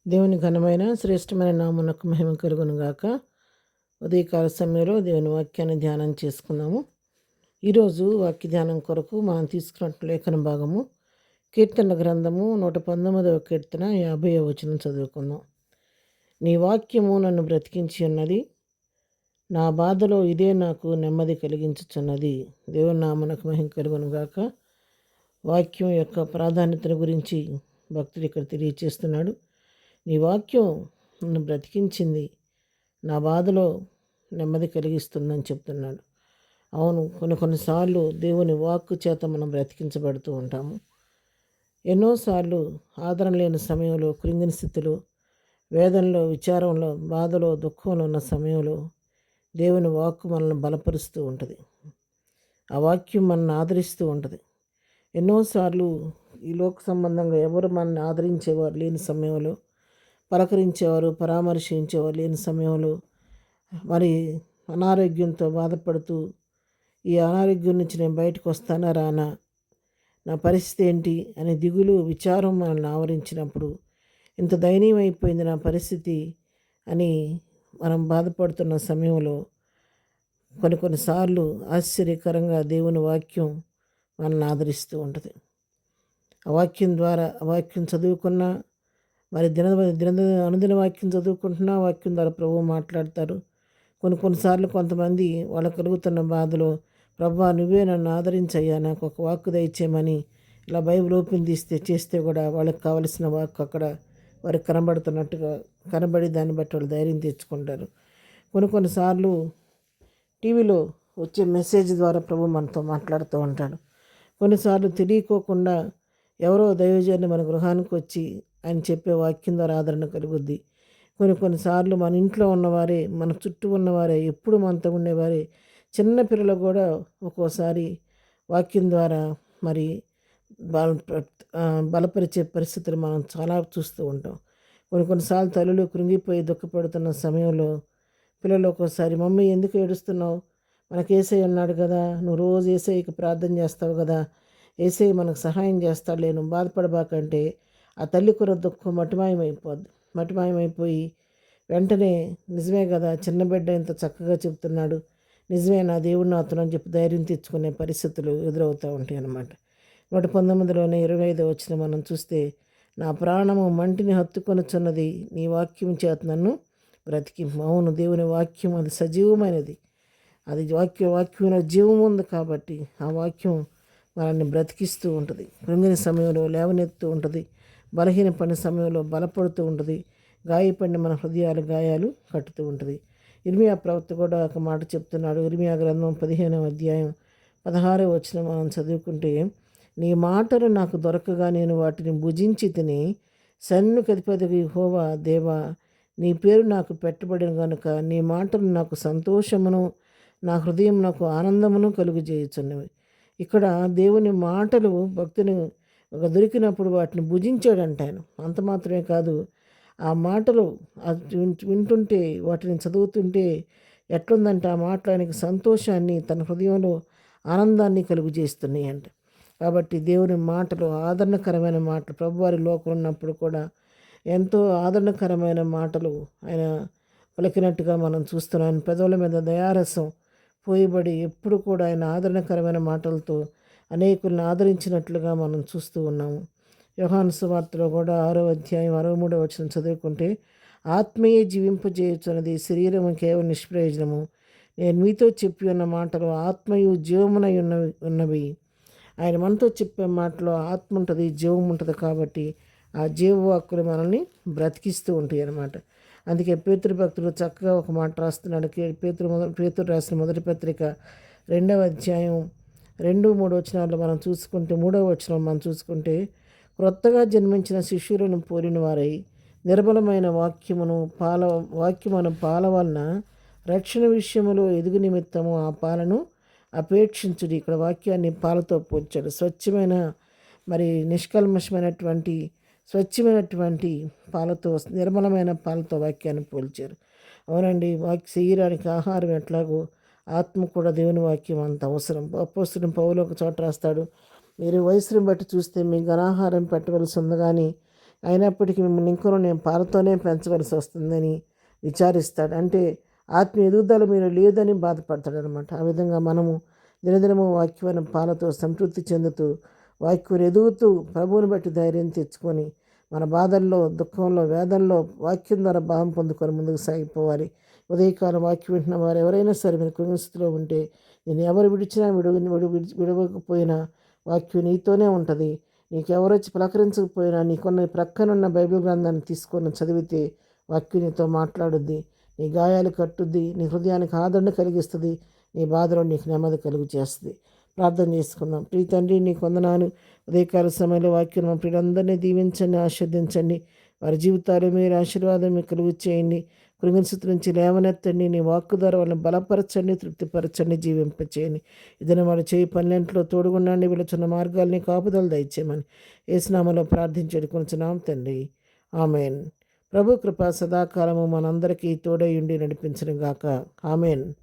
దేవుని ఘనమైన శ్రేష్టమైన నామునకు మహిమ కలుగును గాక. ఉదయకాల సమయంలో దేవుని వాక్యాన్ని ధ్యానం చేసుకున్నాము. ఈరోజు వాక్య ధ్యానం కొరకు మనం తీసుకున్న లేఖన భాగము కీర్తనల గ్రంథము 119వ కీర్తన 50వ వచనం చదువుకుందాం. నీ వాక్యము నన్ను బ్రతికించి ఉన్నది, నా బాధలో ఇదే నాకు నెమ్మది కలిగించుచున్నది. దేవుని నామునకు మహిమ కలుగును గాక. వాక్యం యొక్క ప్రాధాన్యతను గురించి భక్తుడు ఇక్కడ తెలియచేస్తున్నాడు. నీ వాక్యం నన్ను బ్రతికించింది, నా బాధలో నెమ్మది కలిగిస్తుందని చెప్తున్నాడు. అవును, కొన్నిసార్లు దేవుని వాక్కు చేత మనం బ్రతికించబడుతూ ఉంటాము. ఎన్నోసార్లు ఆదరణ లేని సమయంలో, కృంగిన స్థితిలో, వేదనలో, విచారంలో, బాధలో, దుఃఖంలో ఉన్న సమయంలో దేవుని వాక్కు మనల్ని బలపరుస్తూ ఉంటుంది. ఆ వాక్యం మనల్ని ఆదరిస్తూ ఉంటుంది. ఎన్నోసార్లు ఈ లోక సంబంధంగా ఎవరు మనల్ని ఆదరించేవారు లేని సమయంలో, పలకరించేవారు, పరామర్శించేవారు లేని సమయంలో, మరి అనారోగ్యంతో బాధపడుతూ ఈ అనారోగ్యం నుంచి నేను బయటకు వస్తానా రానా, నా పరిస్థితి ఏంటి అనే దిగులు, విచారం మనల్ని ఆవరించినప్పుడు, ఇంత దయనీయం అయిపోయింది నా పరిస్థితి అని మనం బాధపడుతున్న సమయంలో కొన్నిసార్లు ఆశ్చర్యకరంగా దేవుని వాక్యం మనల్ని ఆదరిస్తూ ఉంటుంది. ఆ వాక్యం ద్వారా, ఆ వాక్యం చదువుకున్నా, మరి అనుదిన వాక్యం చదువుకుంటున్నా, వాక్యం ద్వారా ప్రభువు మాట్లాడతారు. కొన్నిసార్లు కొంతమంది వాళ్ళకు కలుగుతున్న బాధలో, ప్రభువా నువ్వే నన్ను ఆదరించయ్యా, నాకు ఒక వాక్కు దయచేయమని ఇలా బైబిల్ ఓపెన్ చేస్తే కూడా వాళ్ళకి కావలసిన వాక్కు అక్కడ వారికి కనబడుతున్నట్టుగా కనబడి దాన్ని బట్టి వాళ్ళు ధైర్యం తెచ్చుకుంటారు. కొన్నిసార్లు టీవీలో వచ్చే మెసేజ్ ద్వారా ప్రభు మనతో మాట్లాడుతూ ఉంటాడు. కొన్నిసార్లు తెలియకోకుండా ఎవరో దైవజనులు మన గృహానికి వచ్చి ఆయన చెప్పే వాక్యం ద్వారా ఆదరణ కలుగుద్ది. కొన్నిసార్లు మన ఇంట్లో ఉన్నవారే, మన చుట్టూ ఉన్నవారే, ఎప్పుడు మనతో ఉండేవారే, చిన్న పిల్లలు కూడా ఒక్కోసారి వాక్యం ద్వారా మరి బలపరిచే పరిస్థితులు మనం చాలా చూస్తూ ఉంటాం. కొన్నిసార్లు తల్లులు కృంగిపోయి దుఃఖపడుతున్న సమయంలో పిల్లలు ఒక్కోసారి, మమ్మీ ఎందుకు ఏడుస్తున్నావు, మనకు యేసయ్య ఉన్నాడు కదా, నువ్వు రోజు యేసయ్యకి ప్రార్థన చేస్తావు కదా, యేసయ్య మనకు సహాయం చేస్తాడులే, నువ్వు బాధపడబాకంటే ఆ తల్లి కూర దుఃఖం మటిమాయమైపోయి వెంటనే నిజమే కదా, చిన్న బిడ్డ ఇంత చక్కగా చెప్తున్నాడు, నిజమే నా దేవుడు నాతో అని చెప్పి ధైర్యం తెచ్చుకునే పరిస్థితులు ఎదురవుతూ ఉంటాయి అన్నమాట. 119లోనే 25వ వచనం మనం చూస్తే, నా ప్రాణము మంటిని హత్తుకొనుచున్నది, నీ వాక్యం చేత నన్ను బ్రతికింపు. అవును, దేవుని వాక్యం అది సజీవమైనది. అది వాక్యంలో జీవం ఉంది కాబట్టి ఆ వాక్యం మనల్ని బ్రతికిస్తూ ఉంటుంది. కృంగిన సమయంలో లేవనెత్తు ఉంటుంది, బలహీనపడిన సమయంలో బలపడుతూ ఉంటుంది, గాయపడిన మన గాయాలు కట్టుతూ ఉంటుంది. ఇర్మియా ప్రవక్త కూడా ఒక మాట చెప్తున్నాడు. ఇర్మియా గ్రంథం 15వ అధ్యాయం 16వ వచనం మనం చదువుకుంటే, నీ మాటలు నాకు దొరకగా నేను వాటిని భుజించి తిని, సన్నుకు అధిపతికి యెహోవా దేవా, నీ పేరు నాకు పెట్టబడిన కనుక నీ మాటలు నాకు సంతోషమును, నా హృదయం నాకు ఆనందమును కలుగజేయుచున్నవి. ఇక్కడ దేవుని మాటలు భక్తుని దొరికినప్పుడు వాటిని భుజించాడంట ఆయన. అంత మాత్రమే కాదు, ఆ మాటలు వింటుంటే, వాటిని చదువుతుంటే ఎట్లుందంటే ఆ మాటలు ఆయనకి సంతోషాన్ని, తన హృదయంలో ఆనందాన్ని కలుగజేస్తున్నాయి అంట. కాబట్టి దేవుని మాటలు ఆదరణకరమైన మాటలు, ప్రభువారి లోకంలో ఉన్నప్పుడు కూడా ఎంతో ఆదరణకరమైన మాటలు ఆయన పలికినట్టుగా మనం చూస్తున్నాం. ఆయన పెదవుల మీద దయారసం పోయబడి ఎప్పుడు కూడా ఆయన ఆదరణకరమైన మాటలతో అనేకులను ఆదరించినట్లుగా మనం చూస్తూ ఉన్నాము. యోహాను సువార్తలో కూడా 6వ అధ్యాయం 63వ వచనం చదువుకుంటే, ఆత్మీయ జీవింపజేయుచున్నది, శరీరము కేవలం నిష్ప్రయోజనము. నేను మీతో చెప్పి ఉన్న మాటలు ఆత్మయు జీవమునై ఉన్నవి. ఆయన మనతో చెప్పే మాటలో ఆత్మ ఉంటుంది, జీవం ఉంటుంది. కాబట్టి ఆ జీవవాక్కులు మనల్ని బ్రతికిస్తూ ఉంటాయి అన్నమాట. అందుకే పేతురు భక్తుడు చక్కగా ఒక మాట రాస్తున్నాడు. పేతురు రాసిన మొదటి పత్రిక 2వ అధ్యాయం 2-3 వచనాల్లో మనం చూసుకుంటే, 3వ వచనం మనం చూసుకుంటే, క్రొత్తగా జన్మించిన శిష్యులను పోలిన వారై నిర్మలమైన వాక్యమును పాల వలన రక్షణ విషయములో ఎదుగు నిమిత్తము ఆ పాలను అపేక్షించుడి. ఇక్కడ వాక్యాన్ని పాలతో పోల్చాడు. స్వచ్ఛమైన మరి నిష్కల్మషమైనటువంటి స్వచ్ఛమైనటువంటి పాలతో, నిర్మలమైన పాలతో వాక్యాన్ని పోల్చారు. అవునండి, శరీరానికి ఆహారం ఎట్లాగో ఆత్మ కూడా దేవుని వాక్యం అంత అవసరం. అపోస్తలుడైన పౌలు ఒక చోట రాస్తాడు, మీరు వయసుని బట్టి చూస్తే మీకు ఘనాహారం పెట్టవలసి ఉంది, కానీ అయినప్పటికీ మిమ్మల్ని ఇంకనూ నేను పాలతోనే పెంచవలసి వస్తుందని విచారిస్తాడు. అంటే ఆత్మీయ ఎదుగుదల మీరు లేదని బాధపడతాడనమాట. ఆ విధంగా మనము దినదినము వాక్యమైన పాలతో సంతృప్తి చెందుతూ వాక్యం ఎదుగుతూ ప్రభువుని బట్టి ధైర్యం తెచ్చుకొని మన బాధల్లో, దుఃఖంలో, వేదనలో వాక్యం ద్వారా భావం పొందుకొని ముందుకు సాగిపోవాలి. ఉదయకాలం వాక్యం వింటున్న వారు ఎవరైనా సరే మీరు కృంగస్థితిలో ఉంటే నేను ఎవరు విడిచినా విడవకపోయినా వాక్యం నీతోనే ఉంటుంది. నీకెవరొచ్చి పలకరించకపోయినా నీకున్న ప్రక్కనున్న బైబిల్ గ్రంథాన్ని తీసుకొని చదివితే వాక్యం నీతో మాట్లాడుద్ది. నీ గాయాలు కట్టుద్ది, నీ హృదయానికి ఆదరణ కలిగిస్తుంది, నీ బాధలో నీకు నెమ్మది కలుగు చేస్తుంది. ప్రార్థన చేసుకుందాం. ప్రియ తండ్రి నీకు వందనాలు. ఉదయకాల సమయంలో వాక్యం మా ప్రియులందరినీ దీవించండి, ఆశీర్వదించండి. వారి జీవితాలు మీరు ఆశీర్వాదం మీకు కలుగు చేయండి. కృంగిన స్థితి నుంచి లేవనెత్తండి. నీ వాక్కు ద్వారా వాళ్ళని బలపరచండి, తృప్తిపరచండి, జీవింపచేయండి. ఇదైనా వాళ్ళు చేయి పనులెంట్లో తోడుగుండండి. వెళుచున్న మార్గాల్ని కాపుదలు దయచేయమని యేసునామములో ప్రార్థించేది కొంచెం తండ్రి. ఆమెన్. ప్రభు కృప సదాకాలము మనందరికీ తోడై ఉండి నడిపించును గాక. ఆమెన్.